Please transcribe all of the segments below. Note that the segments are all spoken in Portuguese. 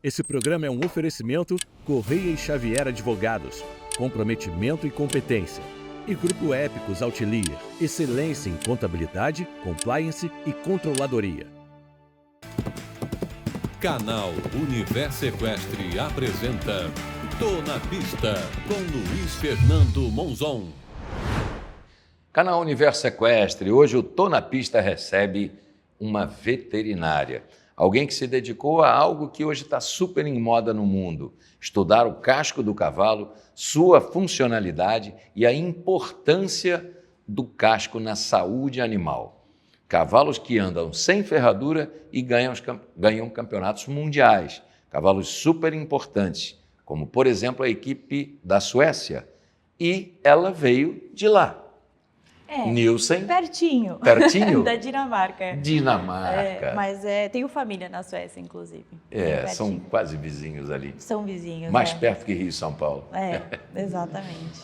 Esse programa é um oferecimento Correia e Xavier Advogados, comprometimento e competência. E Grupo Épicos Outlier, excelência em contabilidade, compliance e controladoria. Canal Universo Equestre apresenta Tô na Pista, com Luiz Fernando Monzon. Canal Universo Equestre, hoje o Tô na Pista recebe uma veterinária. Alguém que se dedicou a algo que hoje está super em moda no mundo, estudar o casco do cavalo, sua funcionalidade e a importância do casco na saúde animal. Cavalos que andam sem ferradura e ganham campeonatos mundiais, cavalos super importantes, como por exemplo a equipe da Suécia, e ela veio de lá. Nielsen. Pertinho. Pertinho? Da Dinamarca. Dinamarca. Mas tenho família na Suécia, inclusive. São quase vizinhos ali. São vizinhos. Mais perto que Rio e São Paulo. Exatamente.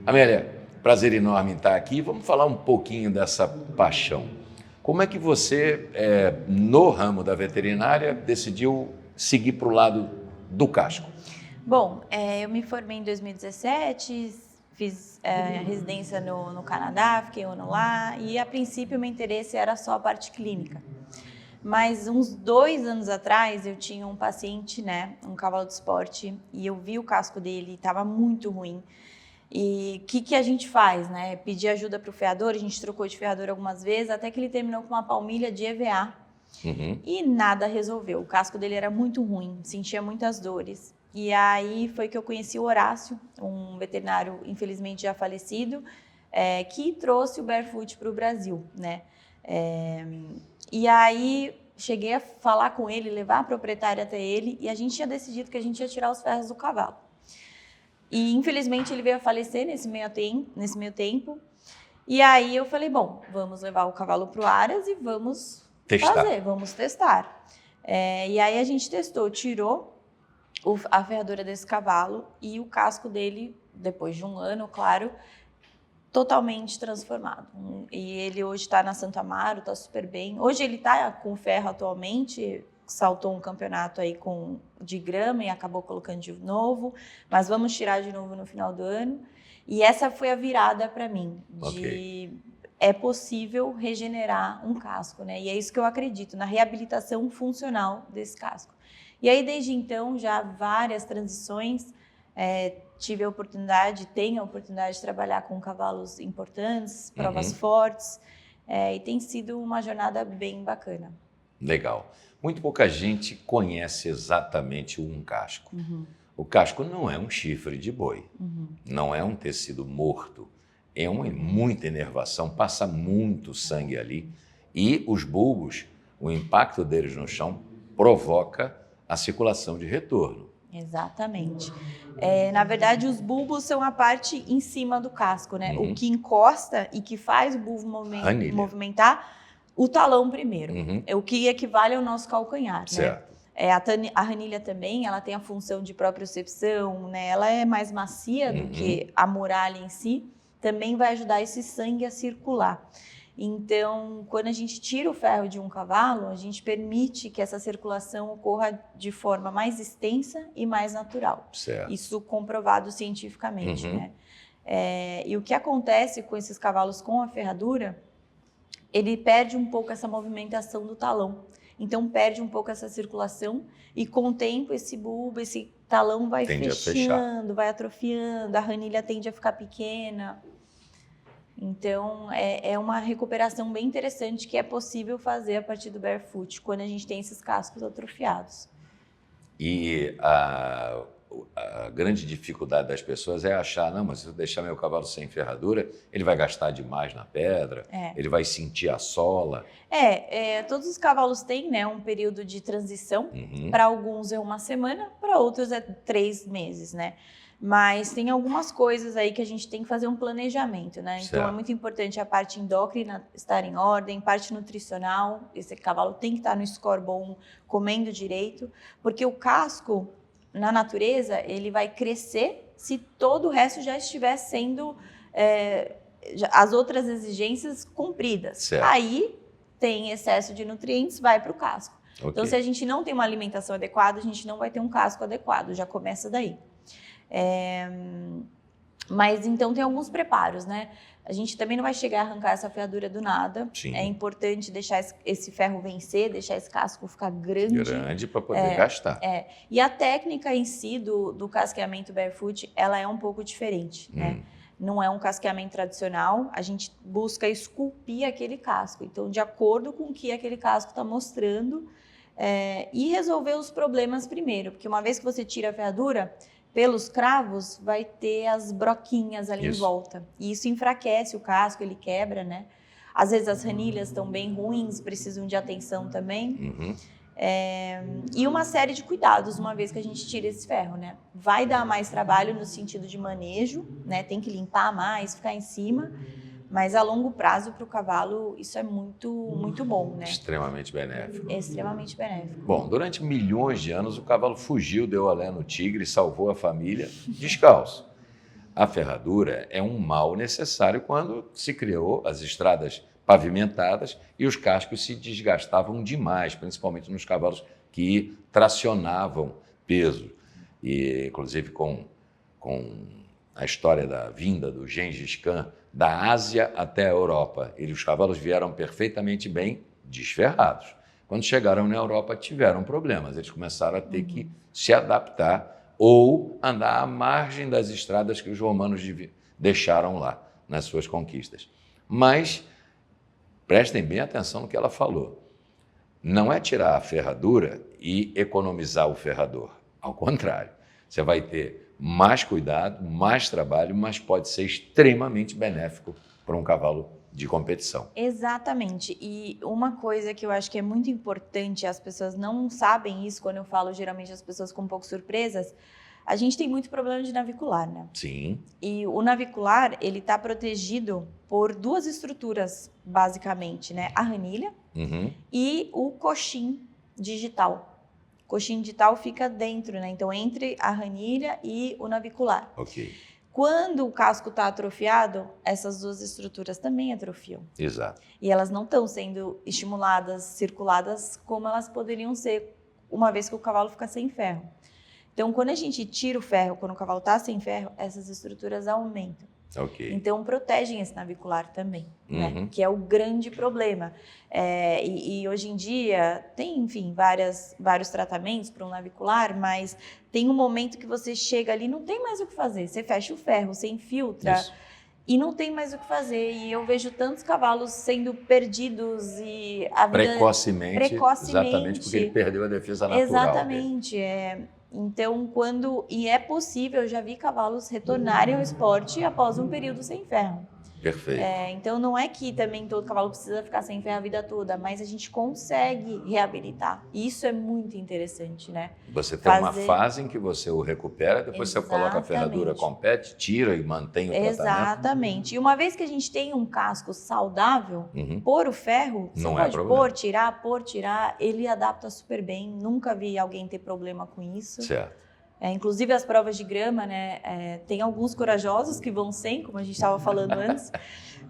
Amélia, prazer enorme em estar aqui. Vamos falar um pouquinho dessa paixão. Como é que você, no ramo da veterinária, decidiu seguir para o lado do casco? Bom, eu me formei em 2017, fiz residência no Canadá, fiquei um ano lá e a princípio meu interesse era só a parte clínica. Mas uns 2 anos atrás eu tinha um paciente, um cavalo de esporte, e eu vi o casco dele, estava muito ruim. E o que a gente faz, Pedi ajuda para o freador, a gente trocou de freador algumas vezes, até que ele terminou com uma palmilha de EVA. E nada resolveu, o casco dele era muito ruim, sentia muitas dores. E aí foi que eu conheci o Horácio, um veterinário infelizmente já falecido, que trouxe o Barefoot para o Brasil, E aí cheguei a falar com ele, levar a proprietária até ele, e a gente tinha decidido que a gente ia tirar os ferros do cavalo. E infelizmente ele veio a falecer nesse meio tempo. E aí eu falei, bom, vamos levar o cavalo para o Aras e vamos testar. E aí a gente testou, tirou a ferradura desse cavalo e o casco dele, depois de um ano, claro, totalmente transformado. E ele hoje está na Santo Amaro, está super bem. Hoje ele está com ferro atualmente, saltou um campeonato aí de grama e acabou colocando de novo, mas vamos tirar de novo no final do ano. E essa foi a virada para mim, é possível regenerar um casco, E é isso que eu acredito, na reabilitação funcional desse casco. E aí, desde então, já várias transições, tenho a oportunidade de trabalhar com cavalos importantes, provas fortes, e tem sido uma jornada bem bacana. Legal. Muito pouca gente conhece exatamente um casco. O casco não é um chifre de boi, não é um tecido morto, é muita inervação, passa muito sangue ali, e os bulbos, o impacto deles no chão provoca a circulação de retorno. Exatamente. Na verdade, os bulbos são a parte em cima do casco, O que encosta e que faz o bulbo movimentar, o talão primeiro. É o que equivale ao nosso calcanhar, Certo. A ranilha também, ela tem a função de propriocepção, Ela é mais macia do que a muralha em si, também vai ajudar esse sangue a circular. Então, quando a gente tira o ferro de um cavalo, a gente permite que essa circulação ocorra de forma mais extensa e mais natural. Certo. Isso comprovado cientificamente, E o que acontece com esses cavalos com a ferradura, ele perde um pouco essa movimentação do talão. Então, perde um pouco essa circulação e, com o tempo, esse bulbo, esse talão vai fechando, vai atrofiando, a ranilha tende a ficar pequena. Então, é uma recuperação bem interessante que é possível fazer a partir do Barefoot, quando a gente tem esses cascos atrofiados. E a grande dificuldade das pessoas é achar, não, mas se eu deixar meu cavalo sem ferradura, ele vai gastar demais na pedra, ele vai sentir a sola. Todos os cavalos têm um período de transição, para alguns é 1 semana, para outros é 3 meses, Mas tem algumas coisas aí que a gente tem que fazer um planejamento, Então é muito importante a parte endócrina estar em ordem, parte nutricional, esse cavalo tem que estar no score bom, comendo direito, porque o casco, na natureza, ele vai crescer se todo o resto já estiver sendo, as outras exigências cumpridas. Certo. Aí tem excesso de nutrientes, vai para o casco. Ok. Então, se a gente não tem uma alimentação adequada, a gente não vai ter um casco adequado, já começa daí. Mas então tem alguns preparos, né? A gente também não vai chegar a arrancar essa ferradura do nada. Sim. É importante deixar esse ferro vencer, deixar esse casco ficar grande. Grande para poder gastar. E a técnica em si do casqueamento barefoot, ela é um pouco diferente, né? Não é um casqueamento tradicional, a gente busca esculpir aquele casco. Então, de acordo com o que aquele casco está mostrando, e resolver os problemas primeiro. Porque uma vez que você tira a ferradura, pelos cravos vai ter as broquinhas ali em volta. E isso enfraquece o casco, ele quebra, né? Às vezes as ranilhas estão bem ruins, precisam de atenção também. E uma série de cuidados, uma vez que a gente tira esse ferro, né? Vai dar mais trabalho no sentido de manejo, né? Tem que limpar mais, ficar em cima. Mas a longo prazo, para o cavalo, isso é muito, muito bom, né? Extremamente benéfico. Extremamente benéfico. Bom, durante milhões de anos, o cavalo fugiu, deu alé no tigre, salvou a família descalço. A ferradura é um mal necessário quando se criou as estradas pavimentadas e os cascos se desgastavam demais, principalmente nos cavalos que tracionavam peso. E, inclusive, com a história da vinda do Gengis Khan da Ásia até a Europa, os cavalos vieram perfeitamente bem desferrados. Quando chegaram na Europa, tiveram problemas. Eles começaram a ter que se adaptar ou andar à margem das estradas que os romanos deixaram lá nas suas conquistas. Mas prestem bem atenção no que ela falou. Não é tirar a ferradura e economizar o ferrador. Ao contrário, você vai ter mais cuidado, mais trabalho, mas pode ser extremamente benéfico para um cavalo de competição. Exatamente. E uma coisa que eu acho que é muito importante, as pessoas não sabem isso, quando eu falo, geralmente as pessoas ficam um pouco surpresas, a gente tem muito problema de navicular, né? Sim. E o navicular, ele está protegido por duas estruturas, basicamente, né? A ranilha e o coxim digital. O coxim digital fica dentro, né? Então, entre a ranilha e o navicular. Ok. Quando o casco está atrofiado, essas duas estruturas também atrofiam. Exato. E elas não estão sendo estimuladas, circuladas como elas poderiam ser, uma vez que o cavalo fica sem ferro. Então, quando a gente tira o ferro, quando o cavalo está sem ferro, essas estruturas aumentam. Ok. Então, protegem esse navicular também, né? Que é o grande problema. E hoje em dia, tem, enfim, vários tratamentos para um navicular, mas tem um momento que você chega ali, não tem mais o que fazer. Você fecha o ferro, você infiltra e não tem mais o que fazer. E eu vejo tantos cavalos sendo perdidos e a vida... Precocemente. Exatamente, porque ele perdeu a defesa natural. Exatamente, Então, e é possível, eu já vi cavalos retornarem ao esporte após um período sem ferro. Perfeito. Então, não é que também todo cavalo precisa ficar sem ferro a vida toda, mas a gente consegue reabilitar. E isso é muito interessante, né? Você tem uma fase em que você o recupera, depois você coloca a ferradura, compete, tira e mantém o tratamento. Exatamente. E uma vez que a gente tem um casco saudável, pôr o ferro, você pode pôr, tirar, ele adapta super bem. Nunca vi alguém ter problema com isso. Certo. Inclusive as provas de grama, né? Tem alguns corajosos que vão sem, como a gente estava falando antes,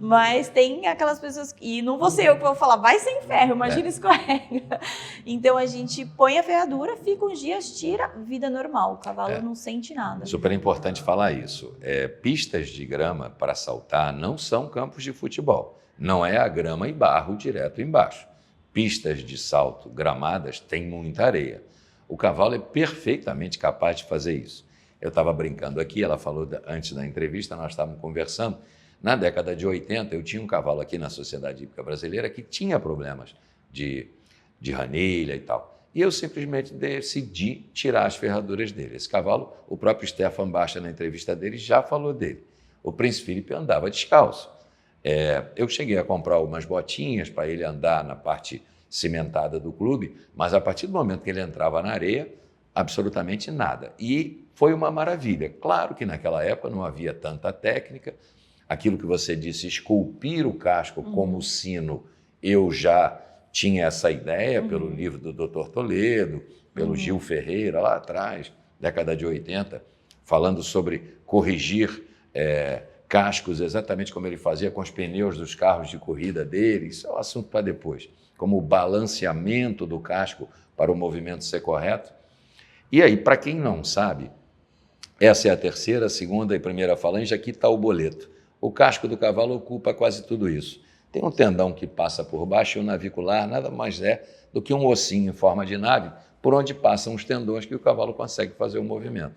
mas tem aquelas pessoas e não vou ser eu que vou falar, vai sem ferro, imagina escorrega. Então a gente põe a ferradura, fica uns dias, tira, vida normal, o cavalo não sente nada. Super importante falar isso. Pistas de grama para saltar não são campos de futebol. Não é a grama e barro direto embaixo. Pistas de salto gramadas têm muita areia. O cavalo é perfeitamente capaz de fazer isso. Eu estava brincando aqui, ela falou antes da entrevista, nós estávamos conversando. Na década de 80, eu tinha um cavalo aqui na Sociedade Hípica Brasileira que tinha problemas de ranilha e tal. E eu simplesmente decidi tirar as ferraduras dele. Esse cavalo, o próprio Stefan Baixa, na entrevista dele, já falou dele. O Príncipe Felipe andava descalço. Eu cheguei a comprar umas botinhas para ele andar na parte cimentada do clube, mas a partir do momento que ele entrava na areia, absolutamente nada. E foi uma maravilha. Claro que naquela época não havia tanta técnica. Aquilo que você disse, esculpir o casco como sino, eu já tinha essa ideia pelo livro do Dr. Toledo, pelo Gil Ferreira, lá atrás, década de 80, falando sobre corrigir cascos exatamente como ele fazia com os pneus dos carros de corrida dele, isso é um assunto para depois, como o balanceamento do casco para o movimento ser correto. E aí, para quem não sabe, essa é a terceira, segunda e primeira falange, aqui está o boleto. O casco do cavalo ocupa quase tudo isso. Tem um tendão que passa por baixo e o navicular nada mais é do que um ossinho em forma de nave, por onde passam os tendões que o cavalo consegue fazer o movimento.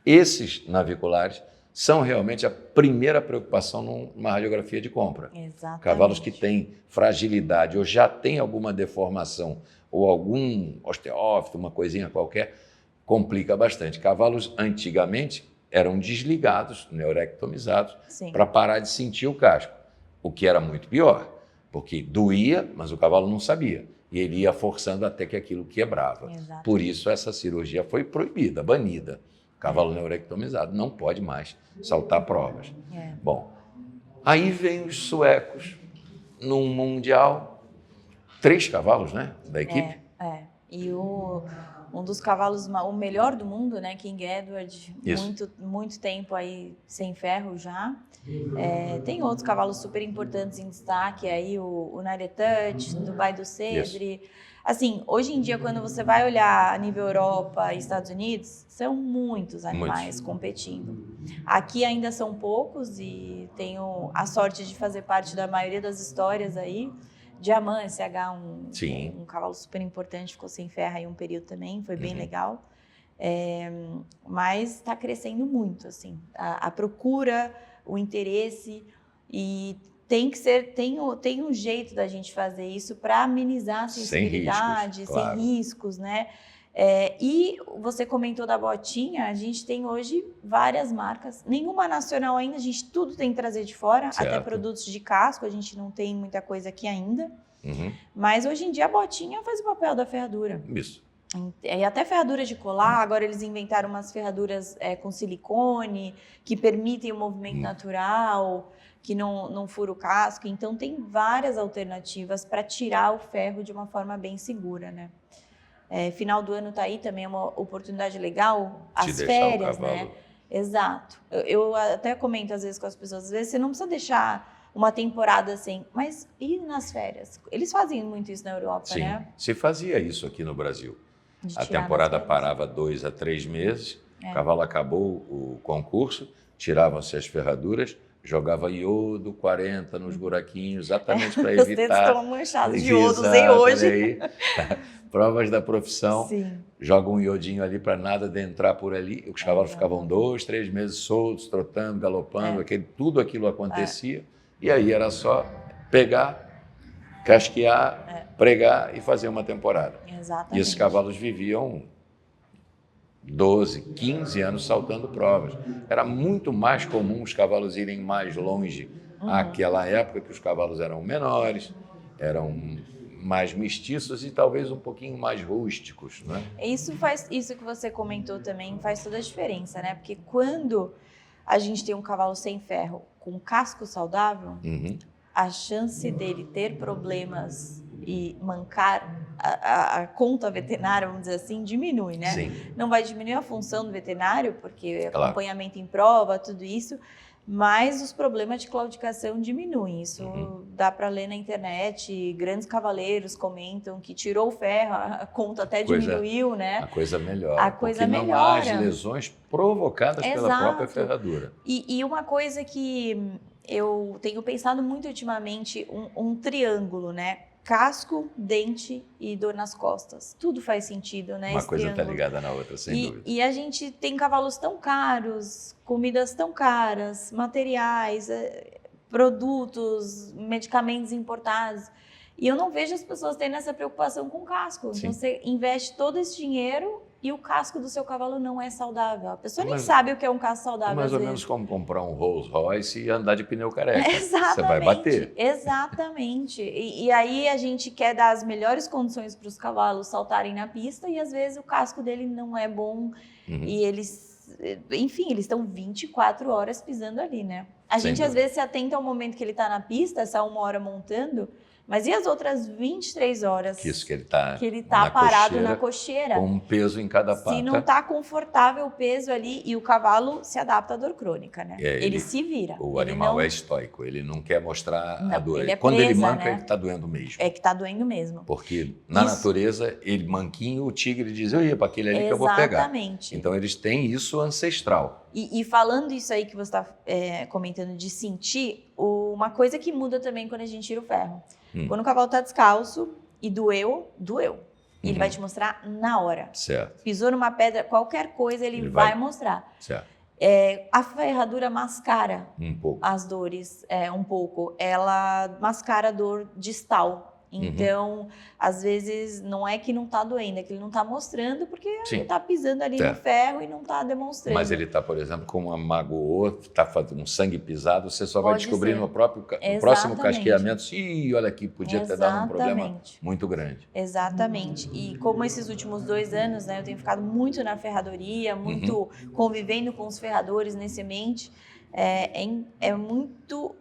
Esses naviculares são realmente a primeira preocupação numa radiografia de compra. Exatamente. Cavalos que têm fragilidade ou já têm alguma deformação ou algum osteófito, uma coisinha qualquer, complica bastante. Cavalos antigamente eram desligados, neurectomizados, para parar de sentir o casco, o que era muito pior, porque doía, mas o cavalo não sabia. E ele ia forçando até que aquilo quebrava. Exatamente. Por isso essa cirurgia foi proibida, banida. Cavalo neurectomizado não pode mais saltar provas. Bom, aí vem os suecos num mundial, 3 cavalos, né, da equipe? E um dos cavalos, o melhor do mundo, né, King Edward, muito tempo aí sem ferro já. Tem outros cavalos super importantes em destaque aí, o Naretouch, Dubai do Cedre. Assim, hoje em dia, quando você vai olhar a nível Europa e Estados Unidos, são muitos animais competindo. Aqui ainda são poucos e tenho a sorte de fazer parte da maioria das histórias aí. Diamante, CH, um cavalo super importante, ficou sem ferro aí um período também, foi bem legal. Mas está crescendo muito, assim, a procura, o interesse, e tem que ser, tem um jeito da gente fazer isso para amenizar a sensibilidade, sem riscos, né? E você comentou da botinha, a gente tem hoje várias marcas, nenhuma nacional ainda, a gente tudo tem que trazer de fora, até produtos de casco, a gente não tem muita coisa aqui ainda, mas hoje em dia a botinha faz o papel da ferradura. Isso. E até ferradura de colar, agora eles inventaram umas ferraduras com silicone, que permitem o movimento natural, que não fura o casco, então tem várias alternativas para tirar o ferro de uma forma bem segura, né? Final do ano tá aí também, é uma oportunidade legal, as férias, né? Exato. Eu até comento às vezes com as pessoas, às vezes você não precisa deixar uma temporada assim, mas e nas férias? Eles fazem muito isso na Europa, né? Se fazia isso aqui no Brasil. A temporada parava 2 a 3 meses, o cavalo acabou o concurso, tiravam-se as ferraduras, jogava iodo 40 nos buraquinhos, exatamente para evitar... Os dedos estão manchados de iodo, usei hoje. Provas da profissão, jogam um iodinho ali para nada de entrar por ali. Os cavalos ficavam 2, 3 meses soltos, trotando, galopando, tudo aquilo acontecia. E aí era só pegar, casquear, pregar e fazer uma temporada. Exatamente. E esses cavalos viviam 12, 15 anos saltando provas. Era muito mais comum os cavalos irem mais longe àquela época, que os cavalos eram menores, eram mais mestiços e talvez um pouquinho mais rústicos, né? Isso que você comentou também faz toda a diferença, né? Porque quando a gente tem um cavalo sem ferro com casco saudável, a chance dele ter problemas e mancar a conta veterinária, vamos dizer assim, diminui, né? Não vai diminuir a função do veterinário, porque acompanhamento em prova, tudo isso, mas os problemas de claudicação diminuem. Isso dá para ler na internet, grandes cavaleiros comentam que tirou o ferro, a conta até diminuiu, né? A coisa melhora. A coisa melhora. Não há as lesões provocadas pela própria ferradura. E uma coisa que eu tenho pensado muito ultimamente, um triângulo, né? Casco, dente e dor nas costas. Tudo faz sentido, né? Uma coisa está ligada na outra, sem dúvida. E a gente tem cavalos tão caros, comidas tão caras, materiais, produtos, medicamentos importados. E eu não vejo as pessoas tendo essa preocupação com o casco. Então você investe todo esse dinheiro e o casco do seu cavalo não é saudável. A pessoa nem sabe o que é um casco saudável. Mais ou menos como comprar um Rolls Royce e andar de pneu careca. Exatamente. Você vai bater. Exatamente. E aí a gente quer dar as melhores condições para os cavalos saltarem na pista e às vezes o casco dele não é bom e eles, enfim, eles estão 24 horas pisando ali, né? A gente às vezes se atenta ao momento que ele está na pista, essa 1 hora montando, Mas e as outras 23 horas Que isso que ele está tá parado na cocheira? Com um peso em cada pata. Se não está confortável o peso ali, e o cavalo se adapta à dor crônica, né? Ele se vira. O animal é estoico, ele não quer mostrar a dor. Ele é Quando presa, ele manca, né? ele está doendo mesmo. É que está doendo mesmo. Porque na natureza, ele manquinho, o tigre diz, eu ia para aquele ali que eu vou pegar. Exatamente. Então eles têm isso ancestral. E falando isso aí que você está comentando de sentir, uma coisa que muda também quando a gente tira o ferro. Quando o cavalo está descalço e doeu. Ele vai te mostrar na hora. Certo. Pisou numa pedra, qualquer coisa ele vai mostrar. Certo. A ferradura mascara as dores um pouco. Ela mascara a dor distal. Então, às vezes, não é que não está doendo, é que ele não está mostrando, porque ele está pisando ali no ferro e não está demonstrando. Mas ele está, por exemplo, com uma magoou, está fazendo um sangue pisado, você só vai descobrir no próximo casqueamento, olha aqui, podia ter dado um problema muito grande. Exatamente. E como esses últimos 2 anos, né, eu tenho ficado muito na ferradoria, muito convivendo com os ferradores nesse ambiente, é muito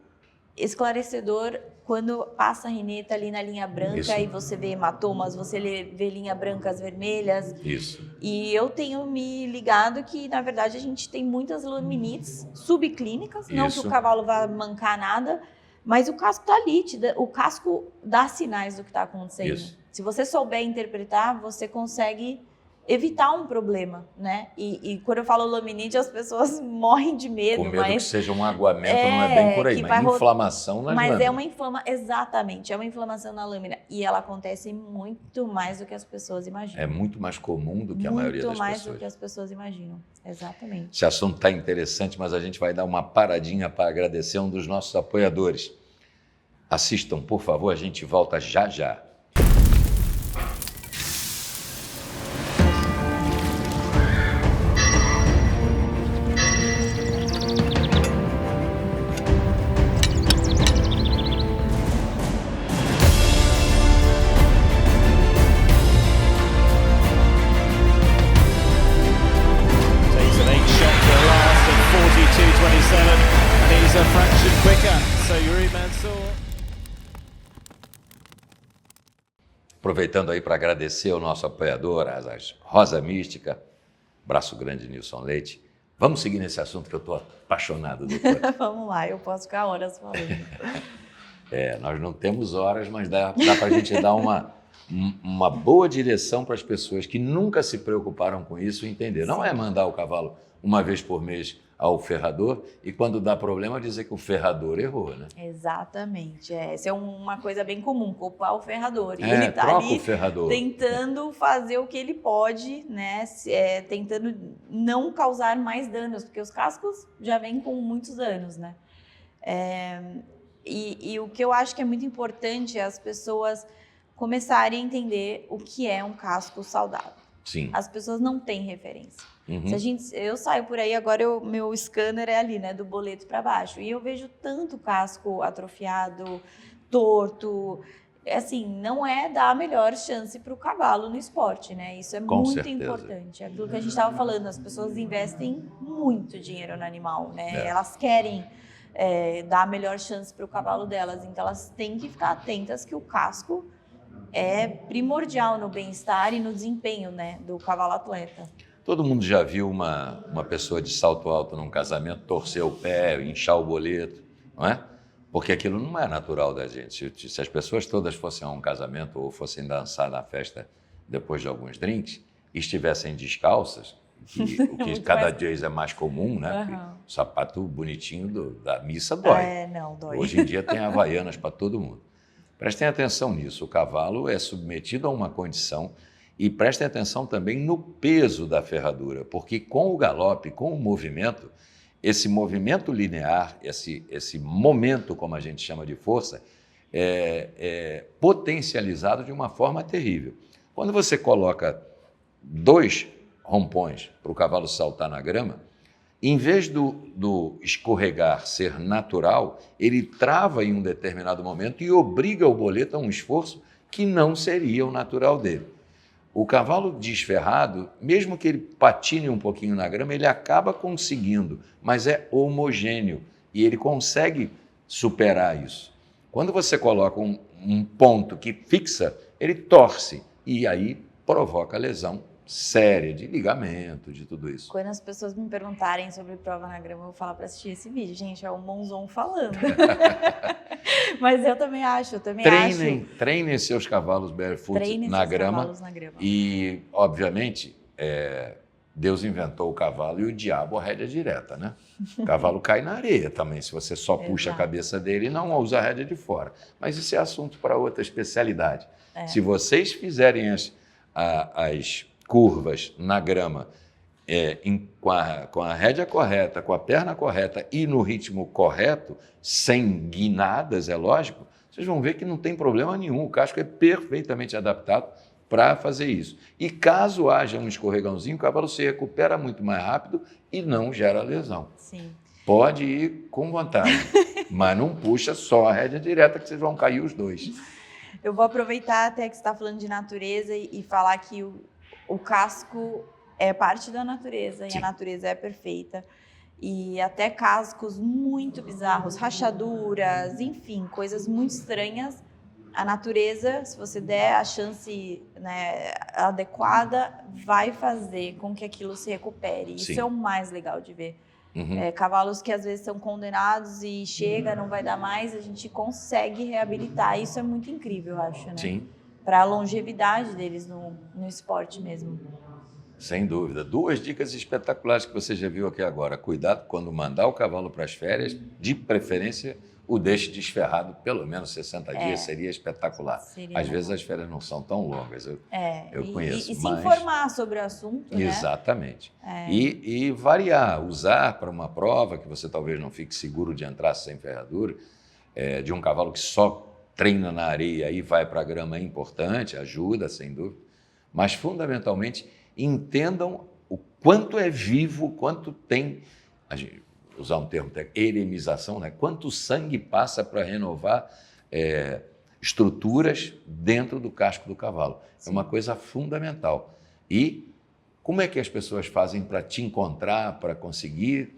esclarecedor quando passa a rineta ali na linha branca e você vê hematomas, você vê linhas brancas, vermelhas. Isso. E eu tenho me ligado que, na verdade, a gente tem muitas laminites subclínicas, não que o cavalo vá mancar nada, mas o casco está ali, o casco dá sinais do que está acontecendo. Isso. Se você souber interpretar, você consegue evitar um problema, né? E quando eu falo laminite, as pessoas morrem de medo. Com medo que seja um aguamento, não é bem por aí, mas inflamação nas lâminas. Mas é uma inflamação, exatamente, é uma inflamação na lâmina. E ela acontece muito mais do que as pessoas imaginam. É muito mais comum do que a maioria das pessoas. Muito mais do que as pessoas imaginam, exatamente. Esse assunto está interessante, mas a gente vai dar uma paradinha para agradecer um dos nossos apoiadores. Assistam, por favor, a gente volta já já. Aproveitando aí para agradecer ao nosso apoiador, a Rosa Mística, braço grande Nilson Leite. Vamos seguir nesse assunto que eu estou apaixonado, doutora. Vamos lá, eu posso ficar horas falando. Nós não temos horas, mas dá para a gente dar uma boa direção para as pessoas que nunca se preocuparam com isso entender. Não é mandar o cavalo uma vez por mês ao ferrador e quando dá problema dizer que o ferrador errou, né? Exatamente. Essa é uma coisa bem comum, culpar o ferrador. E ele está ali o ferrador. tentando fazer o que ele pode, né? Tentando não causar mais danos, porque os cascos já vêm com muitos anos, né? E o que eu acho que é muito importante é as pessoas começarem a entender o que é um casco saudável. Sim. As pessoas não têm referência. Eu saio por aí, agora meu scanner é ali, né, do boleto para baixo, e eu vejo tanto casco atrofiado, torto, assim, não é dar a melhor chance para o cavalo no esporte, né? Isso é muito importante. É aquilo que a gente estava falando, as pessoas investem muito dinheiro no animal, né? Elas querem dar a melhor chance para o cavalo delas, então elas têm que ficar atentas que o casco é primordial no bem-estar e no desempenho, né, do cavalo atleta. Todo mundo já viu uma pessoa de salto alto num casamento torcer o pé, inchar o boleto, não é? Porque aquilo não é natural da gente. Se as pessoas todas fossem a um casamento ou fossem dançar na festa depois de alguns drinks e estivessem descalças, o que cada dia é mais comum, né? O sapato bonitinho da missa dói. Não, dói. Hoje em dia tem havaianas para todo mundo. Prestem atenção nisso, o cavalo é submetido a uma condição e prestem atenção também no peso da ferradura, porque com o galope, com o movimento, esse movimento linear, esse momento, como a gente chama de força, é potencializado de uma forma terrível. Quando você coloca 2 rompões para o cavalo saltar na grama, em vez do escorregar ser natural, ele trava em um determinado momento e obriga o boleto a um esforço que não seria o natural dele. O cavalo desferrado, mesmo que ele patine um pouquinho na grama, ele acaba conseguindo, mas é homogêneo e ele consegue superar isso. Quando você coloca um ponto que fixa, ele torce e aí provoca lesão séria de ligamento, de tudo isso. Quando as pessoas me perguntarem sobre prova na grama, eu vou falar para assistir esse vídeo. Gente, é o Monzon falando. Mas eu também acho, Treinem seus cavalos barefoot na grama. E, obviamente, Deus inventou o cavalo e o diabo a rédea direta, né? O cavalo cai na areia também, se você só puxa a cabeça dele e não usa a rédea de fora. Mas isso é assunto para outra especialidade. Se vocês fizerem as curvas na grama com a rédea correta, com a perna correta e no ritmo correto, sem guinadas, é lógico, vocês vão ver que não tem problema nenhum. O casco é perfeitamente adaptado para fazer isso. E caso haja um escorregãozinho, o cavalo se recupera muito mais rápido e não gera lesão. Sim. Pode ir com vontade, mas não puxa só a rédea direta que vocês vão cair os dois. Eu vou aproveitar até que você está falando de natureza e falar que o casco é parte da natureza. Sim. E a natureza é perfeita. E até cascos muito bizarros, rachaduras, enfim, coisas muito estranhas. A natureza, se você der a chance, né, adequada, vai fazer com que aquilo se recupere. Isso Sim. é o mais legal de ver. Cavalos que às vezes são condenados e chega, não vai dar mais, a gente consegue reabilitar. Isso é muito incrível, eu acho, né? Sim. Para a longevidade deles no esporte mesmo. Sem dúvida. 2 dicas espetaculares que você já viu aqui agora. Cuidado quando mandar o cavalo para as férias, de preferência o deixe desferrado pelo menos 60 dias, seria espetacular. Às vezes as férias não são tão longas, eu conheço. E se informar sobre o assunto, né? Exatamente. E variar, usar para uma prova que você talvez não fique seguro de entrar sem ferradura, de um cavalo que só treina na areia e vai para a grama é importante, ajuda, sem dúvida. Mas, fundamentalmente, entendam o quanto é vivo, quanto tem... usar um termo técnico, eremização, né? Quanto sangue passa para renovar estruturas dentro do casco do cavalo. Sim. É uma coisa fundamental. E como é que as pessoas fazem para te encontrar, para conseguir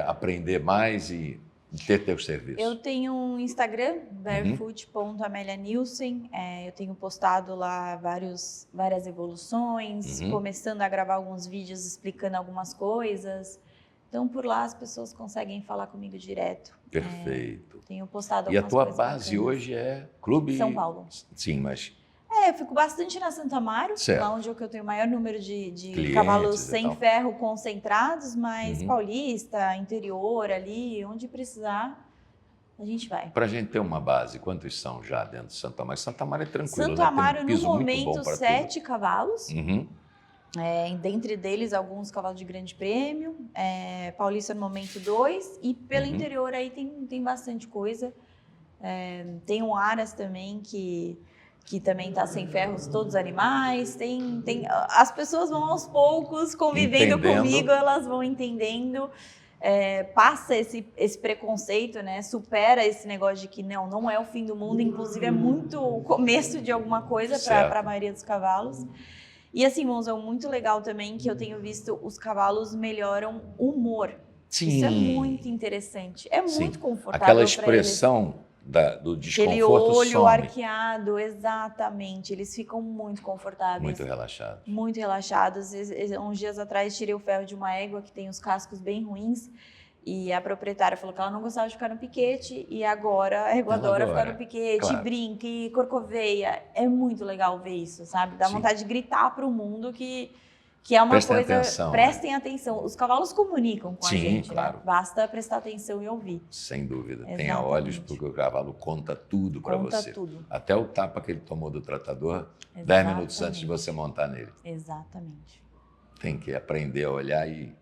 aprender mais e ter teu serviço? Eu tenho um Instagram, barefoot.amelianielsen. Eu tenho postado lá várias evoluções, começando a gravar alguns vídeos explicando algumas coisas. Então, por lá, as pessoas conseguem falar comigo direto. Perfeito. Tenho postado algumas coisas. E a tua base bacanas. Hoje é Clube... São Paulo. Sim, mas... Eu fico bastante na Santa Amaro, lá onde eu tenho o maior número de cavalos sem ferro concentrados, mas Paulista, interior ali, onde precisar, a gente vai. Para a gente ter uma base, quantos são já dentro de Santa Amaro? Santa Amaro é tranquilo, Santa Amaro, né? no momento, 7 cavalos. Dentre deles, alguns cavalos de grande prêmio, Paulista no momento 2, e pelo interior aí tem bastante coisa. Tem um Aras também que também está sem ferros, todos os animais. As pessoas vão aos poucos convivendo comigo, elas vão entendendo. Passa esse preconceito, né? Supera esse negócio de que não é o fim do mundo, inclusive é muito o começo de alguma coisa para a maioria dos cavalos. E assim, Monzão, muito legal também que eu tenho visto os cavalos melhoram o humor. Sim. Isso é muito interessante. É muito confortável. Aquela expressão do desconforto aquele olho some. Arqueado, exatamente. Eles ficam muito confortáveis. Muito relaxados. Muito relaxados. Uns dias atrás tirei o ferro de uma égua que tem os cascos bem ruins. E a proprietária falou que ela não gostava de ficar no piquete e agora a égua adora ficar no piquete, brinca e corcoveia. É muito legal ver isso, sabe? Dá vontade de gritar para o mundo que é uma coisa... Prestem atenção. Os cavalos comunicam com a gente, claro. Né? Basta prestar atenção e ouvir. Sem dúvida. Exatamente. Tenha olhos porque o cavalo conta tudo para você. Conta tudo. Até o tapa que ele tomou do tratador, 10 minutos antes de você montar nele. Exatamente. Tem que aprender a olhar e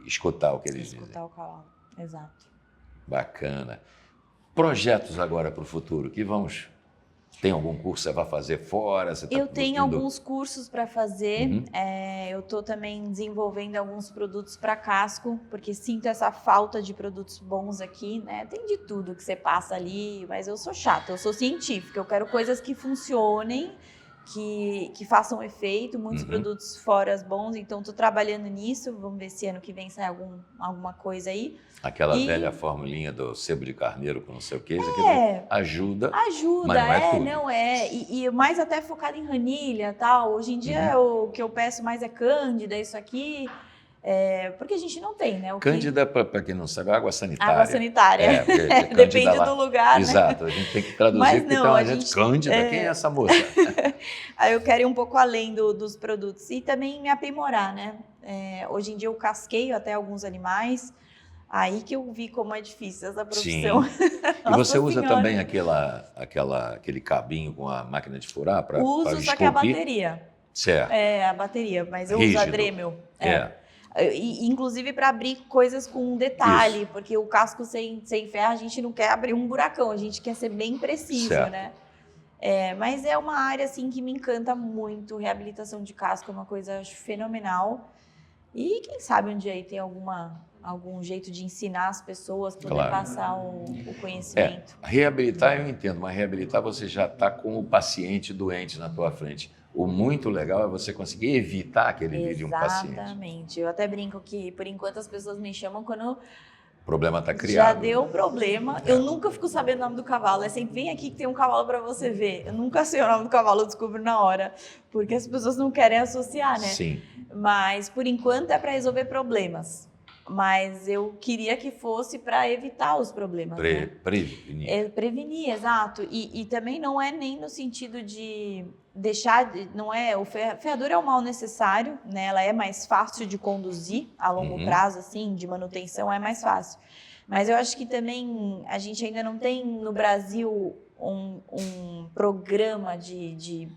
escutar o que eles dizem. Escutar o cavalo, exato. Bacana. Projetos agora para o futuro, tem algum curso que você vai fazer fora? Eu tenho alguns cursos para fazer, eu estou também desenvolvendo alguns produtos para casco, porque sinto essa falta de produtos bons aqui, né? Tem de tudo que você passa ali, mas eu sou chata, eu sou científica, eu quero coisas que funcionem que façam efeito, muitos produtos fora bons, então estou trabalhando nisso, vamos ver se ano que vem sai alguma coisa aí. Aquela velha formulinha do sebo de carneiro com não sei o que, ajuda, ajuda, mas não é tudo. não é, e mais até focado em ranilha, tal. Hoje em dia o que eu peço mais é cândida, isso aqui, porque a gente não tem, né? Cândida, para quem não sabe, é água sanitária. Água sanitária, depende do lugar, né? Exato, a gente tem que traduzir, mas porque não, tem uma gente cândida, quem é essa moça? Aí eu quero ir um pouco além dos produtos e também me aprimorar, né? Hoje em dia eu casqueio até alguns animais, aí que eu vi como é difícil essa profissão. E você usa também aquele cabinho com a máquina de furar para esculpir? Uso, só que é a bateria. Certo. A bateria, mas eu Rígido. uso a Dremel. Inclusive para abrir coisas com detalhe, porque o casco sem ferro a gente não quer abrir um buracão, a gente quer ser bem preciso, certo. né? Mas é uma área assim que me encanta muito, reabilitação de casco é uma coisa acho fenomenal. E quem sabe um dia aí tem algum jeito de ensinar as pessoas, poder passar o conhecimento. Reabilitar eu entendo, mas reabilitar você já está com o paciente doente na tua frente. O muito legal é você conseguir evitar que ele vire um paciente. Exatamente. Eu até brinco que, por enquanto, as pessoas me chamam quando... O problema está criado. Já deu problema. Eu nunca fico sabendo o nome do cavalo. É sempre, vem aqui que tem um cavalo para você ver. Eu nunca sei o nome do cavalo, eu descubro na hora. Porque as pessoas não querem associar, né? Sim. Mas, por enquanto, é para resolver problemas. Mas eu queria que fosse para evitar os problemas. Prevenir. Prevenir, exato. E também não é nem no sentido de deixar... Não é, o ferradura é um mal necessário, né? Ela é mais fácil de conduzir a longo prazo, assim, de manutenção é mais fácil. Mas eu acho que também a gente ainda não tem no Brasil um programa de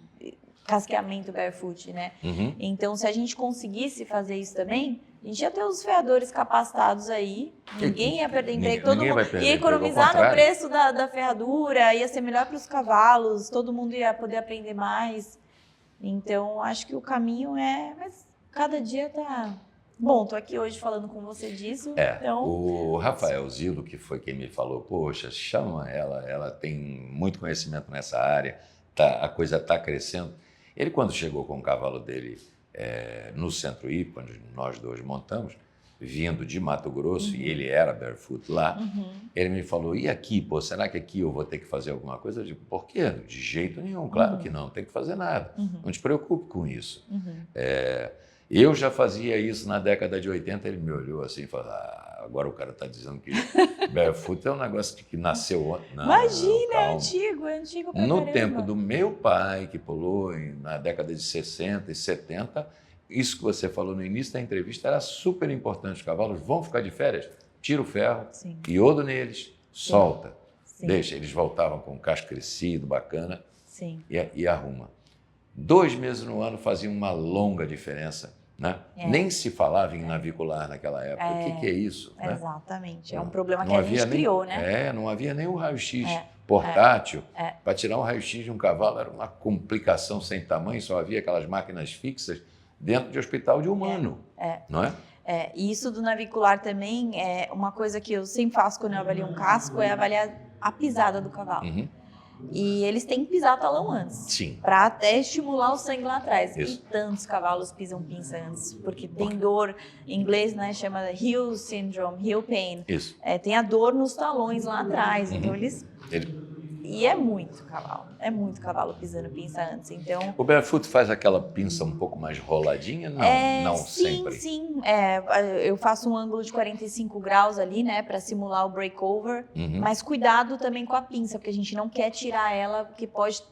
casqueamento barefoot, né? Então, se a gente conseguisse fazer isso também, a gente ia ter os ferradores capacitados aí, ninguém ia perder emprego, todo mundo ia economizar no preço da ferradura, ia ser melhor para os cavalos, todo mundo ia poder aprender mais. Então, acho que o caminho mas cada dia tá... Bom, tô aqui hoje falando com você disso. Então... O Rafael Zilo, que foi quem me falou, poxa, chama ela tem muito conhecimento nessa área, a coisa está crescendo. Ele, quando chegou com o cavalo dele no Centro Hípico, onde nós dois montamos, vindo de Mato Grosso, e ele era barefoot lá, ele me falou, e aqui, pô, será que aqui eu vou ter que fazer alguma coisa? Eu digo, por quê? De jeito nenhum, claro que não tem que fazer nada, não te preocupe com isso. Eu já fazia isso na década de 80, ele me olhou assim e falou, agora o cara está dizendo que barefoot é um negócio que nasceu ontem. Imagina, é antigo pra No caramba. tempo do meu pai, que pulou na década de 60 e 70, isso que você falou no início da entrevista era super importante. Os cavalos vão ficar de férias, tira o ferro, iodo neles, solta. Deixa, eles voltavam com o casco crescido, bacana, e arruma. 2 meses no ano faziam uma longa diferença, né? Nem se falava em navicular naquela época. O que é isso? Exatamente, é um problema que a gente criou, né? Não havia nem o raio-x portátil. Para tirar um raio-x de um cavalo era uma complicação sem tamanho, só havia aquelas máquinas fixas dentro de hospital de humano, não é? E isso do navicular também é uma coisa que eu sempre faço quando eu avalio um casco, é avaliar a pisada do cavalo. E eles têm que pisar talão antes, para até estimular o sangue lá atrás. E tantos cavalos pisam pinça antes, porque tem dor, em inglês, né, chama heel syndrome, heel pain. Tem a dor nos talões lá atrás, então eles... E é muito cavalo pisando pinça antes, então... O barefoot faz aquela pinça um pouco mais roladinha? Não sempre. Sim. Eu faço um ângulo de 45 graus ali, né, para simular o breakover, mas cuidado também com a pinça, porque a gente não quer tirar ela, porque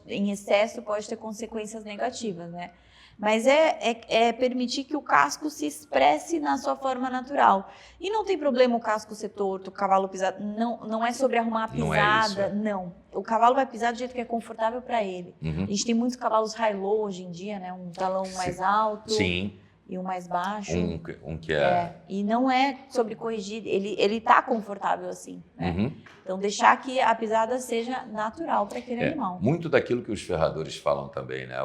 em excesso pode ter consequências negativas, né? Mas é permitir que o casco se expresse na sua forma natural. E não tem problema o casco ser torto, o cavalo pisar. Não é sobre arrumar a pisada, não. O cavalo vai pisar do jeito que é confortável para ele. A gente tem muitos cavalos high-low hoje em dia, né? Um talão mais alto e um mais baixo. Um que é... E não é sobre corrigir, ele tá confortável assim, né? Então, deixar que a pisada seja natural para aquele animal. Muito daquilo que os ferradores falam também, né?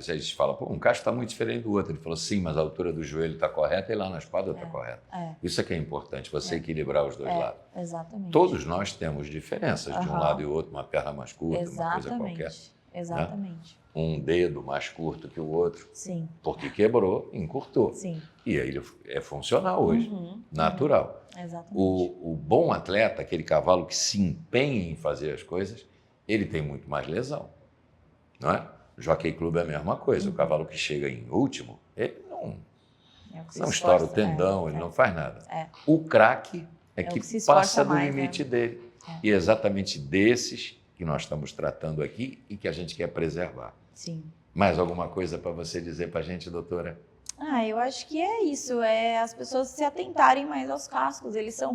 Eles falam, pô, um casco está muito diferente do outro. Ele falou, sim, mas a altura do joelho está correta e lá na espada está correta. Isso é que é importante, você equilibrar os dois lados. Exatamente. Todos nós temos diferenças de um lado e o outro, uma perna mais curta, uma coisa qualquer. Exatamente. um dedo mais curto que o outro, Sim, porque quebrou, encurtou. sim. E aí ele é funcional hoje, natural. Exatamente. O bom atleta, aquele cavalo que se empenha em fazer as coisas, ele tem muito mais lesão, não é? O Jockey Club é a mesma coisa. O cavalo que chega em último, ele É o que se não estoura o esforça, tendão, ele não faz nada. É. O craque é o que que se esforça passa do mais, limite né? dele. E é exatamente desses que nós estamos tratando aqui e que a gente quer preservar. Sim. Mais alguma coisa para você dizer para a gente, doutora? Eu acho que é isso, é as pessoas se atentarem mais aos cascos. Eles são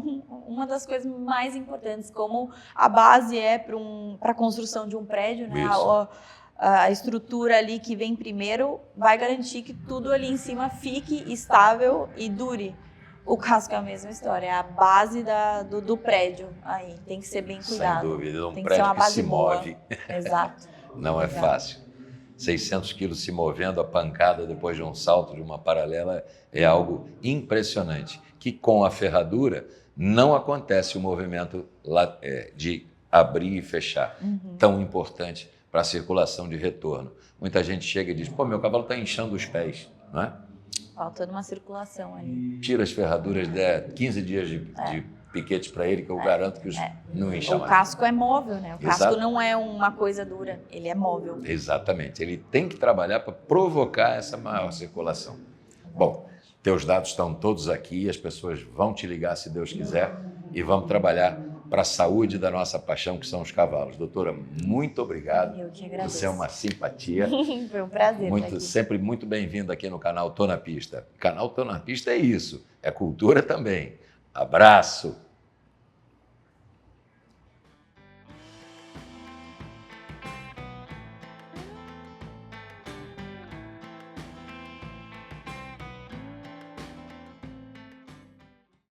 uma das coisas mais importantes, como a base é para a construção de um prédio, né? Isso. A estrutura ali que vem primeiro vai garantir que tudo ali em cima fique estável e dure. O casco é a mesma história, é a base do prédio aí, tem que ser bem cuidado. Sem dúvida, um Tem que ser prédio uma que base se boa. move. Exato. Não é Exato. fácil. 600 quilos se movendo, a pancada depois de um salto de uma paralela é algo impressionante, que com a ferradura não acontece o movimento de abrir e fechar, tão importante para a circulação de retorno. Muita gente chega e diz, pô, meu cavalo está inchando os pés, não é? Faltando uma circulação ali. Tira as ferraduras, 15 dias de piquete para ele, que eu garanto que não incha O mais. casco é móvel, né? O casco Exato. não é uma coisa dura, ele é móvel. Exatamente, ele tem que trabalhar para provocar essa maior circulação. Bom, teus dados estão todos aqui, as pessoas vão te ligar se Deus quiser e vamos trabalhar para a saúde da nossa paixão, que são os cavalos. Doutora, muito obrigado. Eu que agradeço. Você é uma simpatia. Foi um prazer estar aqui. Sempre muito bem-vindo aqui no canal Tô na Pista. O canal Tô na Pista é isso, é cultura também. Abraço!